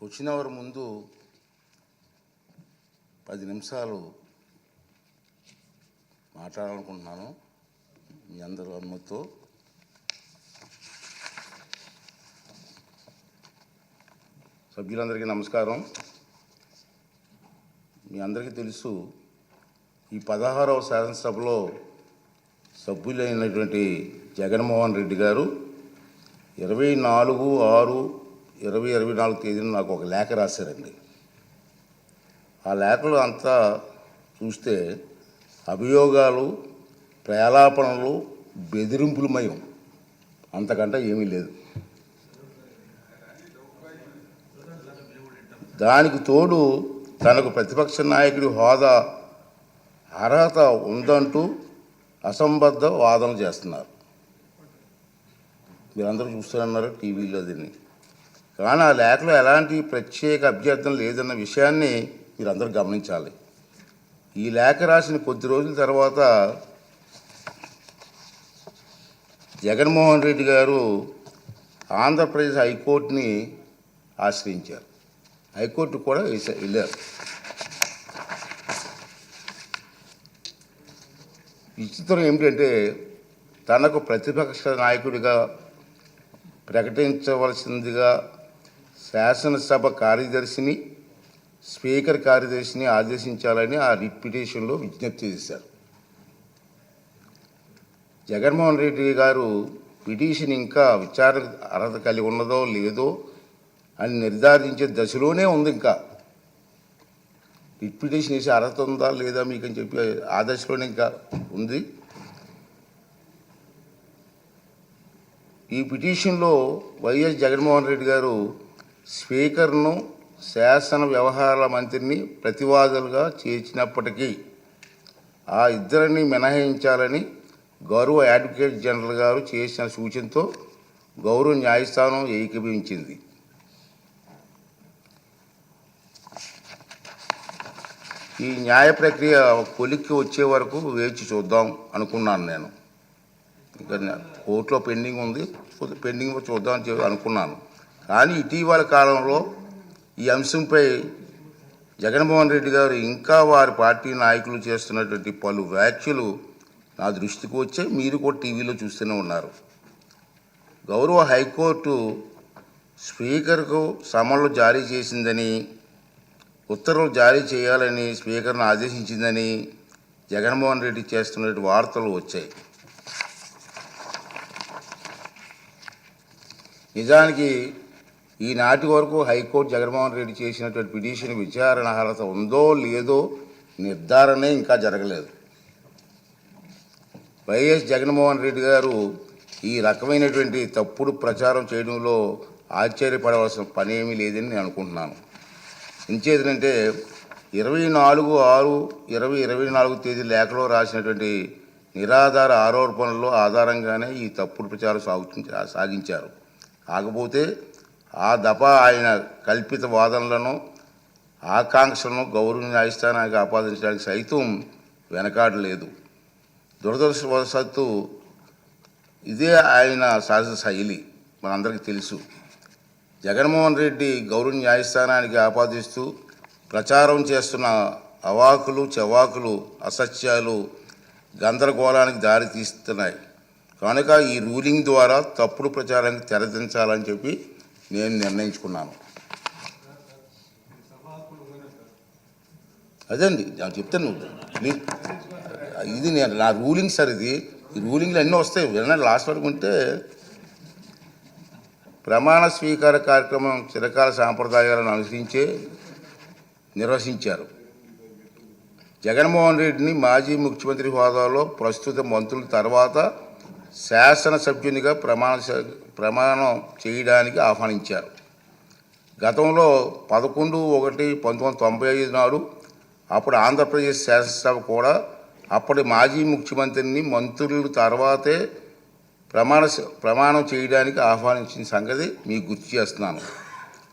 Question hour ముందు 10 నిమిషాలు మాట్లాడాలనుకుంటున్నాను మీ అందరి అనుమతితో. సభ్యులందరికీ నమస్కారం. మీ అందరికీ తెలుసు, ఈ 16వ శాసనసభలో సభ్యులైనటువంటి జగన్మోహన్ రెడ్డి గారు 24/6/2024 తేదీన నాకు ఒక లేఖ రాశారండి. ఆ లేఖలో అంతా చూస్తే అభియోగాలు, ప్రలాపనలు, బెదిరింపులమయం, అంతకంటే ఏమీ లేదు. దానికి తోడు తనకు ప్రతిపక్ష నాయకుడి హోదా అర్హత ఉందంటూ అసంబద్ధ వాదన చేస్తున్నారు. మీరందరూ చూస్తున్నారు టీవీలో దీన్ని. కానీ ఆ లేఖలో ఎలాంటి ప్రత్యేక అభ్యర్థన లేదన్న విషయాన్ని మీరందరూ గమనించాలి. ఈ లేఖ రాసిన కొద్ది రోజుల తర్వాత జగన్మోహన్ రెడ్డి గారు ఆంధ్రప్రదేశ్ హైకోర్టుని ఆశ్రయించారు. హైకోర్టు కూడా వెళ్ళారు. విచిత్రం ఏమిటంటే, తనకు ప్రతిపక్ష నాయకుడిగా ప్రకటించవలసిందిగా శాసనసభ కార్యదర్శిని, స్పీకర్ కార్యదర్శిని ఆదేశించాలని ఆ రిట్ పిటిషన్లో విజ్ఞప్తి చేశారు. జగన్మోహన్ రెడ్డి గారు పిటిషన్ ఇంకా విచారణ అర్హత కలిగి ఉన్నదో లేదో అని నిర్ధారించే దశలోనే ఉంది. ఇంకా రిట్ పిటిషన్ వేసే అర్హత ఉందా లేదా మీకు అని చెప్పి ఆ దశలోనే ఇంకా ఉంది. ఈ పిటిషన్లో వైఎస్ జగన్మోహన్ రెడ్డి గారు స్పీకర్ను, శాసన వ్యవహారాల మంత్రిని ప్రతివాదులుగా చేర్చినప్పటికీ ఆ ఇద్దరిని మినహాయించాలని గౌరవ అడ్వకేట్ జనరల్ గారు చేసిన సూచనతో గౌరవ న్యాయస్థానం ఏకీభవించింది. ఈ న్యాయ ప్రక్రియ కొలిక్కి వచ్చే వరకు వేచి చూద్దాం అనుకున్నాను. నేను ఇంకా కోర్టులో పెండింగ్ ఉంది, పెండింగ్ చూద్దాం అనుకున్నాను. కానీ ఇటీవల కాలంలో ఈ అంశంపై జగన్మోహన్ రెడ్డి గారు ఇంకా వారి పార్టీ నాయకులు చేస్తున్నటువంటి పలు వ్యాఖ్యలు నా దృష్టికి వచ్చాయి. మీరు కూడా టీవీలో చూస్తూనే ఉన్నారు. గౌరవ హైకోర్టు స్పీకర్కు సమన్లు జారీ చేసిందని, ఉత్తర్వులు జారీ చేయాలని స్పీకర్ను ఆదేశించిందని జగన్మోహన్ రెడ్డి చేస్తున్న వార్తలు వచ్చాయి. నిజానికి ఈనాటి వరకు హైకోర్టు జగన్మోహన్ రెడ్డి చేసినటువంటి పిటిషన్ విచారణ అర్హత ఉందో లేదో నిర్ధారణే ఇంకా జరగలేదు. వైఎస్ జగన్మోహన్ రెడ్డి గారు ఈ రకమైనటువంటి తప్పుడు ప్రచారం చేయడంలో ఆశ్చర్యపడవలసిన పని ఏమీ లేదని నేను అనుకుంటున్నాను. ఎంచేతంటే 24/6/2024 తేదీ లేఖలో రాసినటువంటి నిరాధార ఆరోపణల ఆధారంగానే ఈ తప్పుడు ప్రచారం సాగించారు. కాకపోతే ఆ దఫా ఆయన కల్పిత వాదనలను, ఆకాంక్షలను గౌరవ న్యాయస్థానానికి ఆపాదించడానికి సైతం వెనకాడలేదు. దురదృష్టవశాత్తు ఇదే ఆయన సహజ శైలి, మనందరికీ తెలుసు. జగన్మోహన్ రెడ్డి గౌరవ న్యాయస్థానానికి ఆపాదిస్తూ ప్రచారం చేస్తున్న అవాకులు చెవాకులు, అసత్యాలు గందరగోళానికి దారితీస్తున్నాయి. కనుక ఈ రూలింగ్ ద్వారా తప్పుడు ప్రచారానికి తెరదించాలని చెప్పి నేను నిర్ణయించుకున్నాను. అదండి నేను చెప్తాను. ప్లీజ్, ఇది నేను నా రూలింగ్ సార్. ఇది ఈ రూలింగ్లు అన్నీ వస్తాయి. వినండి, లాస్ట్ వరకు ఉంటే. ప్రమాణ స్వీకార కార్యక్రమం చిరకాల సాంప్రదాయాలను అనుసరించే నిర్వహించారు. జగన్మోహన్ రెడ్డిని మాజీ ముఖ్యమంత్రి హోదాలో ప్రస్తుత మంత్రుల తర్వాత శాసనసభ్యునిగా ప్రమాణం చేయడానికి ఆహ్వానించారు. గతంలో 11/1/1995 నాడు అప్పుడు ఆంధ్రప్రదేశ్ శాసనసభ కూడా అప్పటి మాజీ ముఖ్యమంత్రిని మంత్రుల తర్వాతే ప్రమాణం చేయడానికి ఆహ్వానించిన సంగతి మీకు గుర్తు చేస్తున్నాను.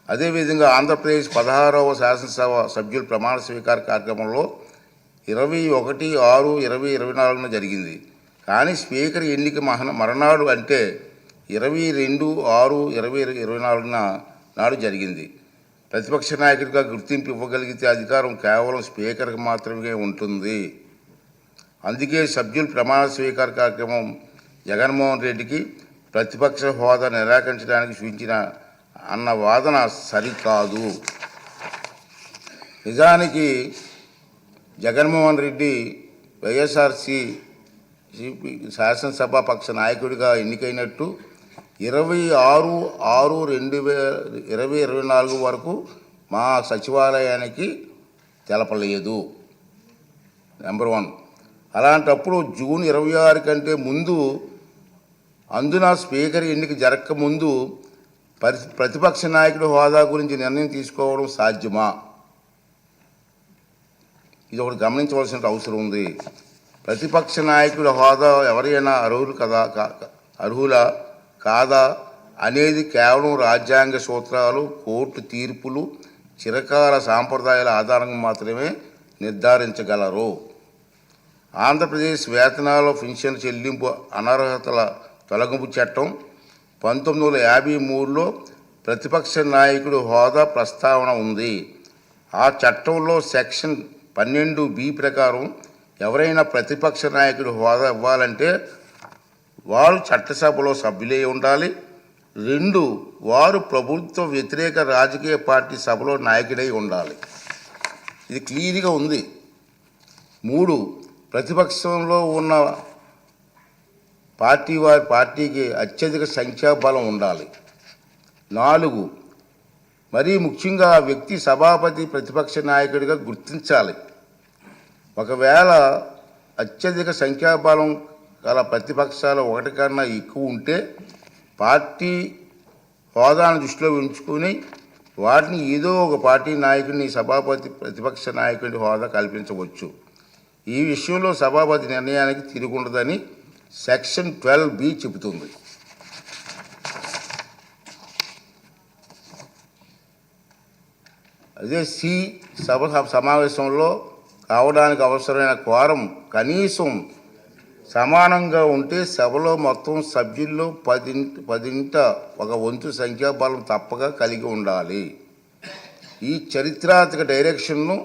అదేవిధంగా ఆంధ్రప్రదేశ్ 16వ శాసనసభ సభ్యుల ప్రమాణ స్వీకార కార్యక్రమంలో 21/6/2024 జరిగింది. కానీ స్పీకర్ ఎన్నిక మరణాడు అంటే 22/6/2024 నాడు జరిగింది. ప్రతిపక్ష నాయకుడిగా గుర్తింపు ఇవ్వగలిగితే అధికారం కేవలం స్పీకర్కి మాత్రమే ఉంటుంది. అందుకే సభ్యులు ప్రమాణ స్వీకార కార్యక్రమం జగన్మోహన్ రెడ్డికి ప్రతిపక్ష హోదా నిరాకరించడానికి సూచించిన అన్న వాదన సరికాదు. నిజానికి జగన్మోహన్ రెడ్డి వైఎస్ఆర్సీ శాసనసభ పక్ష నాయకుడిగా ఎన్నికైనట్టు 26/6/2024 వరకు మా సచివాలయానికి తెలపలేదు. నెంబర్ 1. అలాంటప్పుడు జూన్ 26 కంటే ముందు, అందున స్పీకర్ ఎన్నిక జరగక ముందు ప్రతిపక్ష నాయకుడి హోదా గురించి నిర్ణయం తీసుకోవడం సాధ్యమా? ఇది ఒకటి గమనించవలసిన అవసరం ఉంది. ప్రతిపక్ష నాయకుడి హోదా ఎవరైనా అర్హులా కాదా అనేది కేవలం రాజ్యాంగ సూత్రాలు, కోర్టు తీర్పులు, చిరకాల సాంప్రదాయాల ఆధారంగా మాత్రమే నిర్ధారించగలరు. ఆంధ్రప్రదేశ్ వేతనాల పెన్షన్ చెల్లింపు అనర్హతల తొలగింపు చట్టం 1953లో ప్రతిపక్ష నాయకుడి హోదా ప్రస్తావన ఉంది. ఆ చట్టంలో సెక్షన్ 12B ప్రకారం ఎవరైనా ప్రతిపక్ష నాయకుడి హోదా ఇవ్వాలంటే వారు చట్టసభలో సభ్యులై ఉండాలి. 2, వారు ప్రభుత్వ వ్యతిరేక రాజకీయ పార్టీ సభలో నాయకుడై ఉండాలి. ఇది క్లియర్గా ఉంది. 3, ప్రతిపక్షంలో ఉన్న వారి పార్టీకి అత్యధిక సంఖ్యాబలం ఉండాలి. 4, మరీ ముఖ్యంగా ఆ వ్యక్తి సభాపతి ప్రతిపక్ష నాయకుడిగా గుర్తించాలి. ఒకవేళ అత్యధిక సంఖ్యాబలం గల ప్రతిపక్షాలు 1 కన్నా ఎక్కువ ఉంటే పార్టీ హోదాను దృష్టిలో ఉంచుకొని వాటిని ఏదో ఒక పార్టీ నాయకుడిని సభాపతి ప్రతిపక్ష నాయకుడి హోదా కల్పించవచ్చు. ఈ విషయంలో సభాపతి నిర్ణయానికి తిరుగుండదని సెక్షన్ 12B చెబుతుంది. అదే సభ సమావేశంలో కావడానికి అవసరమైన క్వారం కనీసం సమానంగా ఉంటే సభలో మొత్తం సభ్యుల్లో 10ంట 1 సంఖ్యాబలం తప్పక కలిగి ఉండాలి. ఈ చరిత్రాత్మక డైరెక్షన్ను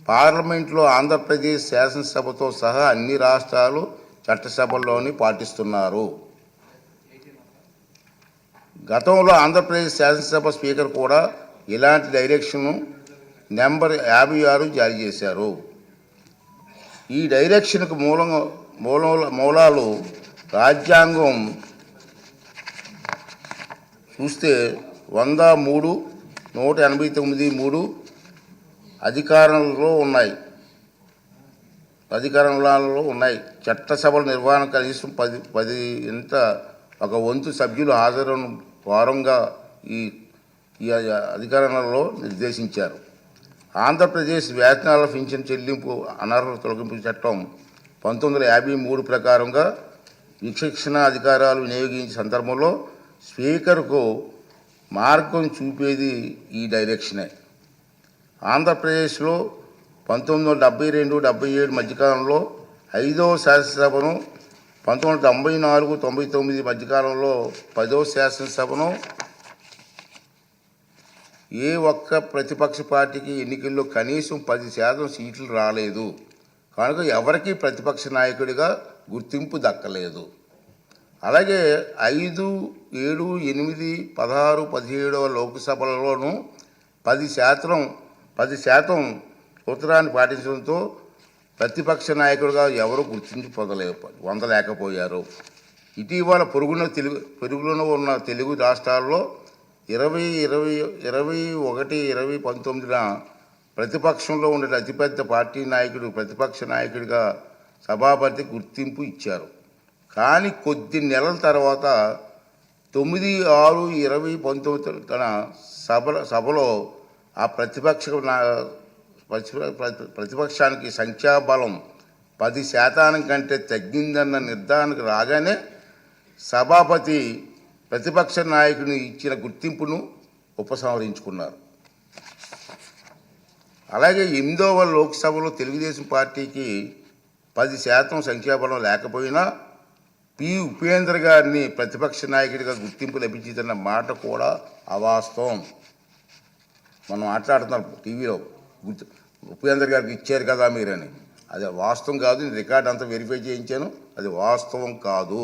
పార్లమెంట్లో ఆంధ్రప్రదేశ్ శాసనసభతో సహా అన్ని రాష్ట్రాలు చట్టసభల్లోని పాటిస్తున్నారు. గతంలో ఆంధ్రప్రదేశ్ శాసనసభ స్పీకర్ కూడా ఇలాంటి డైరెక్షన్ను నెంబర్ 56 జారీ చేశారు. ఈ డైరెక్షన్కు మూలాలు రాజ్యాంగం చూస్తే 103, 189(3) అధికారంలో ఉన్నాయి. చట్టసభల నిర్వహణ కనీసం 10ంట 1 సభ్యులు హాజరును వారంగా ఈ అధికారంలో నిర్దేశించారు. ఆంధ్రప్రదేశ్ వేతనాల పెన్షన్ చెల్లింపు అనర్హత తొలగింపు చట్టం 1953 ప్రకారంగా విచక్షణ అధికారాలు వినియోగించే సందర్భంలో స్పీకర్కు మార్గం చూపేది ఈ డైరెక్షనే. ఆంధ్రప్రదేశ్లో 1972-77 మధ్యకాలంలో 5వ శాసనసభను, 1994-99 మధ్యకాలంలో 10వ శాసనసభను ఏ ఒక్క ప్రతిపక్ష పార్టీకి ఎన్నికల్లో కనీసం 10% సీట్లు రాలేదు. కనుక ఎవరికీ ప్రతిపక్ష నాయకుడిగా గుర్తింపు దక్కలేదు. అలాగే 5, 7, 8, 16, 17వ లోక్సభలలోనూ 10% సూత్రాన్ని పాటించడంతో ప్రతిపక్ష నాయకుడిగా ఎవరు గుర్తింపు పొందలేకపోయారు. ఇటీవల పొరుగులో ఉన్న తెలుగు రాష్ట్రాల్లో 2021-2019న ప్రతిపక్షంలో ఉండే అతిపెద్ద పార్టీ నాయకుడు ప్రతిపక్ష నాయకుడిగా సభాపతి గుర్తింపు ఇచ్చారు. కానీ కొద్ది నెలల తర్వాత 9/6/2019 తన సభలో ఆ ప్రతిపక్షానికి సంఖ్యాబలం 10% కంటే తగ్గిందన్న నిర్ధారణకు రాగానే సభాపతి ప్రతిపక్ష నాయకుని ఇచ్చిన గుర్తింపును ఉపసంహరించుకున్నారు. అలాగే 8వ లోక్సభలో తెలుగుదేశం పార్టీకి 10% సంఖ్యాబలం లేకపోయినా ఉపేంద్ర గారిని ప్రతిపక్ష నాయకుడిగా గుర్తింపు లభించిందన్న మాట కూడా అవాస్తవం. మనం మాట్లాడుతున్నారు టీవీలో ఉపేంద్ర గారికి ఇచ్చారు కదా మీరని. అది వాస్తవం కాదు. నేను రికార్డ్ అంతా వెరిఫై చేయించాను. అది వాస్తవం కాదు.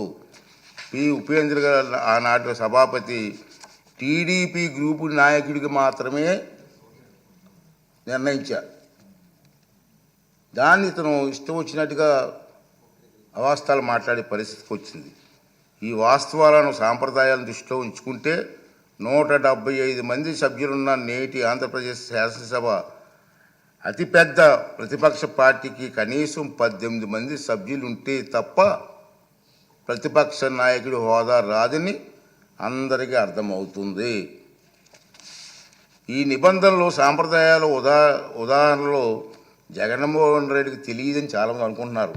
ఉపేంద్ర గారు ఆనాటి సభాపతి టీడీపీ గ్రూపు నాయకుడికి మాత్రమే నిర్ణయించారు. దాన్ని ఇతను ఇష్టం వచ్చినట్టుగా అవాస్తవాలు మాట్లాడే పరిస్థితికి వచ్చింది. ఈ వాస్తవాలను సాంప్రదాయాలను దృష్టిలో ఉంచుకుంటే 175 మంది సభ్యులున్న నేటి ఆంధ్రప్రదేశ్ శాసనసభ అతిపెద్ద ప్రతిపక్ష పార్టీకి కనీసం 18 మంది సభ్యులు ఉంటే తప్ప ప్రతిపక్ష నాయకుడి హోదా రాదని అందరికీ అర్థమవుతుంది. ఈ నిబంధనలు సాంప్రదాయాలు ఉదాహరణలో జగన్మోహన్ రెడ్డికి తెలియదని చాలామంది అనుకుంటున్నారు.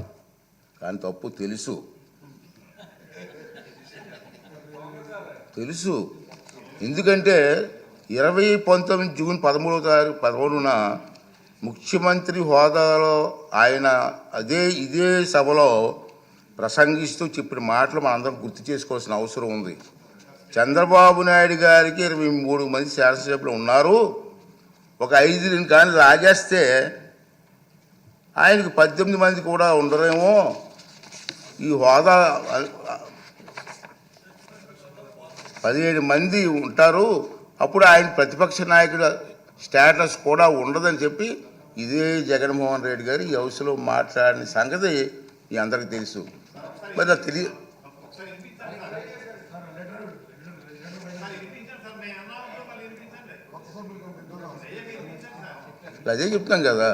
కానీ తప్పు. తెలుసు. ఎందుకంటే 2019 జూన్ 13న ముఖ్యమంత్రి హోదాలో ఆయన ఇదే సభలో ప్రసంగిస్తూ చెప్పిన మాటలు మనందరం గుర్తు చేసుకోవాల్సిన అవసరం ఉంది. చంద్రబాబు నాయుడు గారికి 23 మంది శాసనసభ్యులు ఉన్నారు. ఒక 5 కానీ లాగేస్తే ఆయనకి 18 మంది కూడా ఉండరేమో. ఈ హోదా 17 మంది ఉంటారు. అప్పుడు ఆయన ప్రతిపక్ష నాయకుడు స్టేటస్ కూడా ఉండదని చెప్పి ఇదే జగన్మోహన్ రెడ్డి గారు ఈ హౌస్లో మాట్లాడిన సంగతి మీ అందరికీ తెలుసు. మరి అది తెలియ అదే చెప్తాం కదా.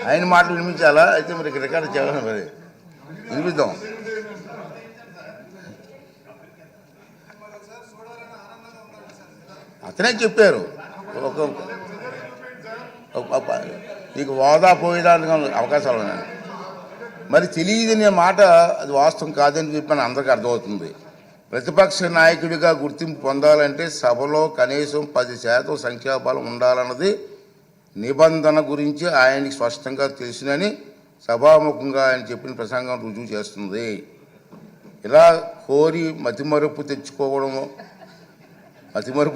ఆయన మాటలు వినిపించాలా? అయితే మరి రికార్డు చేయాలి. మరి వినిపిద్దాం. అతనే చెప్పారు నీకు హోదా పోయేదానికి అవకాశాలు ఉన్నాయి. మరి తెలియదనే మాట అది వాస్తవం కాదని చెప్పని అందరికీ అర్థమవుతుంది. ప్రతిపక్ష నాయకుడిగా గుర్తింపు పొందాలంటే సభలో కనీసం 10% సంఖ్యాబలం ఉండాలన్నది నిబంధన గురించి ఆయనకి స్పష్టంగా తెలుసునని సభాముఖంగా ఆయన చెప్పిన ప్రసంగం రుజువు చేస్తుంది. ఇలా కోరి మతిమరుపు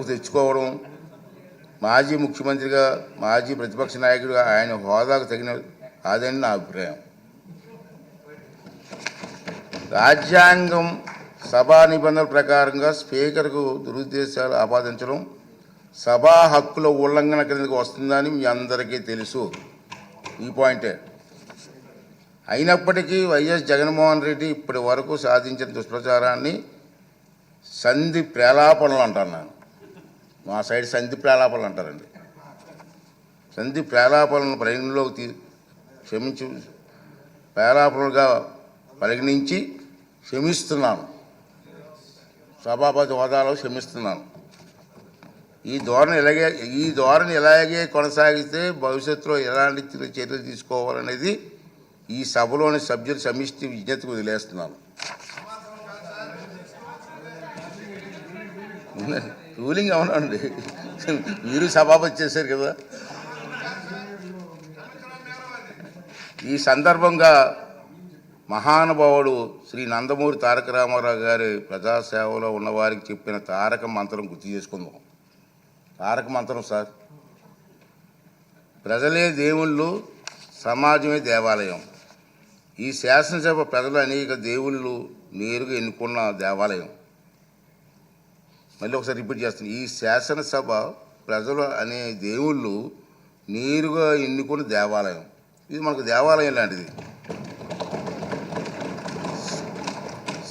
తెచ్చుకోవడం మాజీ ముఖ్యమంత్రిగా మాజీ ప్రతిపక్ష నాయకుడిగా ఆయన హోదాకు తగిన కాదని నా అభిప్రాయం. రాజ్యాంగం సభా నిబంధనల ప్రకారంగా స్పీకర్కు దురుద్దేశాలు ఆపాదించడం సభా హక్కుల ఉల్లంఘన కిందకు వస్తుందని మీ అందరికీ తెలుసు. ఈ పాయింటే. అయినప్పటికీ వైఎస్ జగన్మోహన్ రెడ్డి ఇప్పటి వరకు సాధించిన దుష్ప్రచారాన్ని సంధి ప్రేలాపనలు అంటాను నేను. మా సైడ్ సంధి ప్రేలాపనలు అంటారండి. సంధి ప్రేలాపనలను పరిగణలోకి ప్రేలాపనలుగా పరిగణించి క్షమిస్తున్నాను. సభాపతి హోదాలో క్షమిస్తున్నాను. ఈ ధోరణి ఇలాగే కొనసాగిస్తే భవిష్యత్తులో ఎలాంటి చర్యలు తీసుకోవాలనేది ఈ సభలోని సభ్యుల సమిష్టి విజ్ఞతకు వదిలేస్తున్నాను. రూలింగ్ అవునండి. మీరు సభాపతి చేశారు కదా. ఈ సందర్భంగా మహానుభావుడు శ్రీ నందమూరి తారక రామారావు గారి ప్రజాసేవలో ఉన్నవారికి చెప్పిన తారక మంత్రం గుర్తు చేసుకుందాం. తారక మంత్రం సార్. ప్రజలే దేవుళ్ళు, సమాజమే దేవాలయం. ఈ శాసనసభ ప్రజలు అనేక దేవుళ్ళు నేరుగా ఎన్నుకున్న దేవాలయం. మళ్ళీ ఒకసారి రిపీట్ చేస్తాను. ఈ శాసనసభ ప్రజలు అనే దేవుళ్ళు నేరుగా ఎన్నుకున్న దేవాలయం. ఇది మనకు దేవాలయం లాంటిది.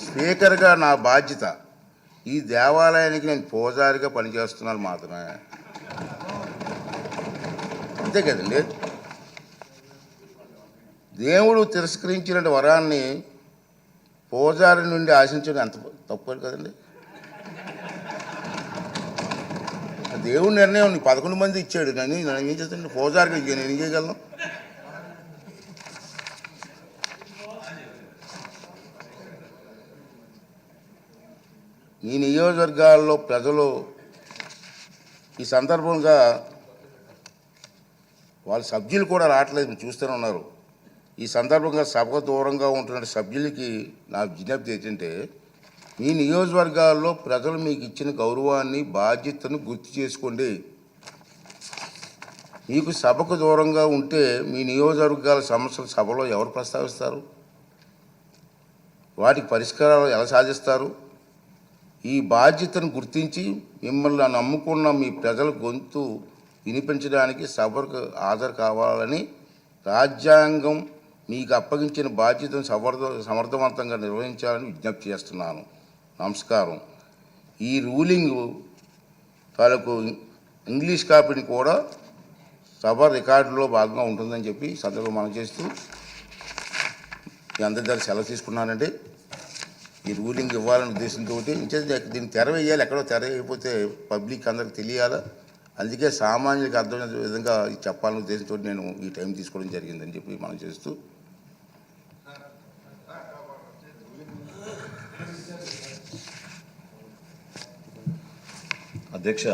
స్పీకర్గా నా బాధ్యత ఈ దేవాలయానికి నేను పూజారిగా పనిచేస్తున్నాను మాత్రమే. అంతే కదండి. దేవుడు తిరస్కరించిన వరాన్ని పూజారి నుండి ఆశించడం ఎంత తప్పు కదండి. దేవుడి నిర్ణయం 11 మంది ఇచ్చాడు. నన్ను ఏం చేస్తాను? పూజారికి నేను ఏం చేయగలను? ఈ నియోజకవర్గాల్లో ప్రజలు ఈ సందర్భంగా వాళ్ళ సభ్యులు కూడా రావట్లేదు, మీరు చూస్తూనే ఉన్నారు. ఈ సందర్భంగా సభకు దూరంగా ఉంటున్న సభ్యులకి నా విజ్ఞప్తి ఏంటంటే మీ నియోజకవర్గాల్లో ప్రజలు మీకు ఇచ్చిన గౌరవాన్ని బాధ్యతను గుర్తు చేసుకోండి. మీకు సభకు దూరంగా ఉంటే మీ నియోజకవర్గాల సమస్యలు సభలో ఎవరు ప్రస్తావిస్తారు? వాటికి పరిష్కారాలు ఎలా సాధిస్తారు? ఈ బాధ్యతను గుర్తించి మిమ్మల్ని నమ్ముకున్న మీ ప్రజల గొంతు వినిపించడానికి సభకు హాజరు కావాలని రాజ్యాంగం మీకు అప్పగించిన బాధ్యతను సమర్థవంతంగా నిర్వహించాలని విజ్ఞప్తి చేస్తున్నాను. నమస్కారం. ఈ రూలింగ్ తాలూకు ఇంగ్లీష్ కాపీని కూడా సభ రికార్డులో భాగంగా ఉంటుందని చెప్పి సందర్భంగా మనం చేస్తూ మీ అందరి దగ్గర సెలవు తీసుకున్నానండి. ఈ రూలింగ్ ఇవ్వాలనే ఉద్దేశంతో దీన్ని తెర వేయాలి. ఎక్కడో తెర వేయకపోతే పబ్లిక్ అందరికి తెలియాలా. అందుకే సామాన్యులకు అర్థమైన విధంగా చెప్పాలనే ఉద్దేశంతో నేను ఈ టైం తీసుకోవడం జరిగిందని చెప్పి మనం చేస్తూ అధ్యక్ష